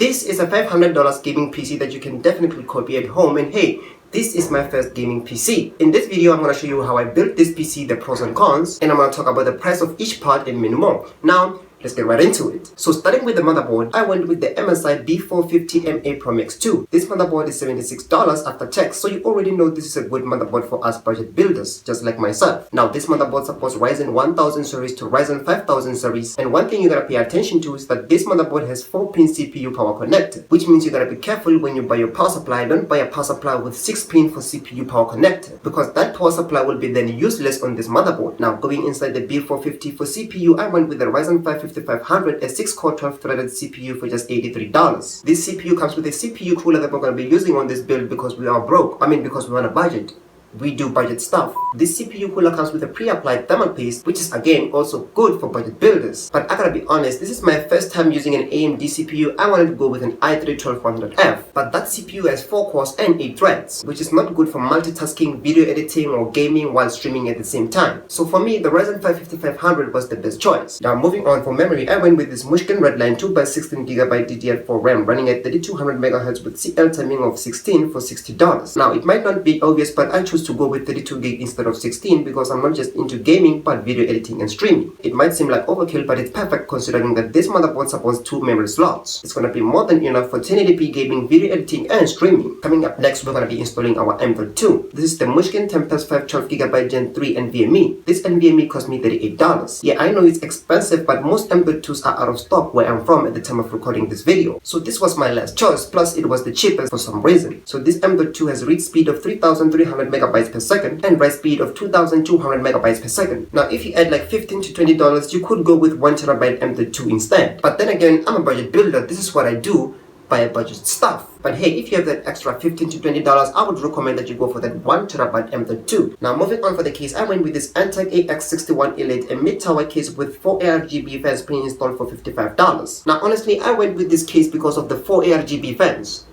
This is a $500 gaming PC that you can definitely copy at home, and hey, this is my first gaming PC. In this video, I'm going to show you how I built this PC, the pros and cons, and I'm going to talk about the price of each part and many more. Now, let's get right into it. So starting with the motherboard, I went with the MSI B450MA Pro Max 2. This motherboard is $76 after tax, so you already know this is a good motherboard for us budget builders, just like myself. Now, this motherboard supports Ryzen 1000 series to Ryzen 5000 series, and one thing you gotta pay attention to is that this motherboard has 4-pin CPU power connector, which means you gotta be careful when you buy your power supply. Don't buy a power supply with 6-pin for CPU power connector, because that power supply will be then useless on this motherboard. Now, going inside the B450 for CPU, I went with the Ryzen 5 5500, a 6-core 12-threaded CPU for just $83. This CPU comes with a CPU cooler that we're going to be using on this build because we are broke. Because we're on a budget. We do budget stuff. This CPU cooler comes with a pre-applied thermal paste, which is again also good for budget builders. But I gotta be honest, this is my first time using an AMD CPU. I wanted to go with an i3-12100F, but that CPU has 4 cores and 8 threads, which is not good for multitasking, video editing, or gaming while streaming at the same time. So for me, the Ryzen 5 5500 was the best choice. Now moving on for memory, I went with this Mushkin Redline 2x16GB DDR4 RAM running at 3200MHz with CL timing of 16 for $60. Now it might not be obvious, but I chose to go with 32GB instead of 16 because I'm not just into gaming but video editing and streaming. It might seem like overkill, but it's perfect considering that this motherboard supports 2 memory slots. It's gonna be more than enough for 1080p gaming, video editing and streaming. Coming up next, we're gonna be installing our M.2. This is the Mushkin Tempest 5 12GB Gen 3 NVMe. This NVMe cost me $38. Yeah, I know it's expensive, but most M.2s are out of stock where I'm from at the time of recording this video. So this was my last choice, plus it was the cheapest for some reason. So this M.2 has read speed of 3300MB per second and write speed of 2200 megabytes per second. Now if you add like $15 to $20, you could go with 1TB M.2 instead. But then again, I'm a budget builder. This is what I do, buy a budget stuff. But hey, if you have that extra $15 to $20, I would recommend that you go for that 1TB M.2. Now moving on for the case, I went with this Antec AX61 Elite, a mid-tower case with 4 ARGB fans pre-installed for $55. Now honestly, I went with this case because of the 4 ARGB fans.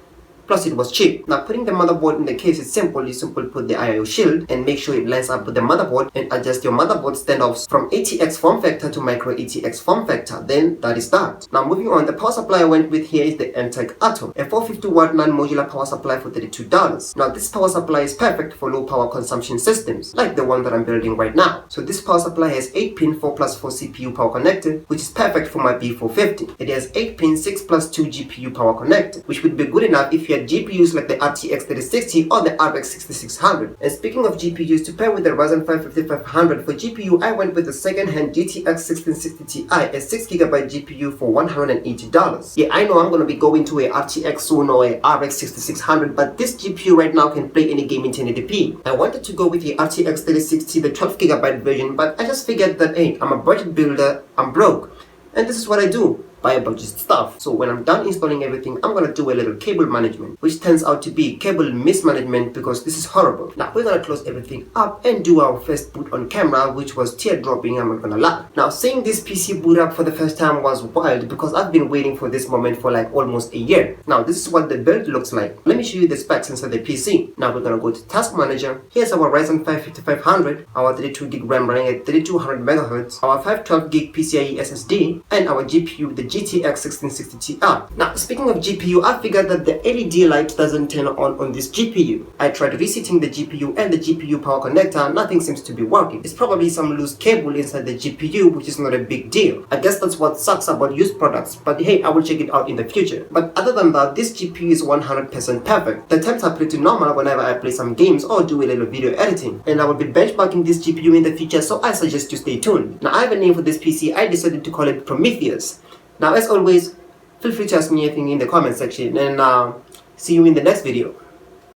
Plus it was cheap. Now putting the motherboard in the case is simple. You simply put the IO shield and make sure it lines up with the motherboard and adjust your motherboard standoffs from ATX form factor to micro ATX form factor. Then that is that. Now moving on, the power supply I went with here is the Antec Atom, a 450W non-modular power supply for $32. Now this power supply is perfect for low power consumption systems like the one that I'm building right now. So this power supply has 8-pin 4+4 CPU power connector, which is perfect for my B450. It has 8-pin 6+2 GPU power connector, which would be good enough if you GPUs like the RTX 3060 or the RX 6600. And speaking of GPUs, to pair with the Ryzen 5 5500 for GPU, I went with the second-hand GTX 1660 Ti, a 6GB GPU for $180. Yeah, I know I'm gonna be going to a RTX soon or a RX 6600, but this GPU right now can play any game in 1080p. I wanted to go with the RTX 3060, the 12GB version, but I just figured that hey, I'm a budget builder, I'm broke, and this is what I do. Buy a bunch of stuff. So when I'm done installing everything, I'm gonna do a little cable management, which turns out to be cable mismanagement because this is horrible. Now we're gonna close everything up and do our first boot on camera, which was tear-dropping, I'm not gonna lie. Now seeing this PC boot up for the first time was wild because I've been waiting for this moment for like almost a year. Now this is what the build looks like. Let me show you the specs inside the PC. Now we're gonna go to Task Manager. Here's our Ryzen 5 5500, our 32GB RAM running at 3200MHz, our 512GB PCIe SSD, and our GPU, the GTX 1660 Ti. Now, speaking of GPU, I figured that the LED light doesn't turn on this GPU. I tried resetting the GPU and the GPU power connector, nothing seems to be working. It's probably some loose cable inside the GPU, which is not a big deal. I guess that's what sucks about used products, but hey, I will check it out in the future. But other than that, this GPU is 100% perfect. The temps are pretty normal whenever I play some games or do a little video editing. And I will be benchmarking this GPU in the future, so I suggest you stay tuned. Now, I have a name for this PC. I decided to call it Prometheus. Now, as always, feel free to ask me anything in the comment section, and see you in the next video.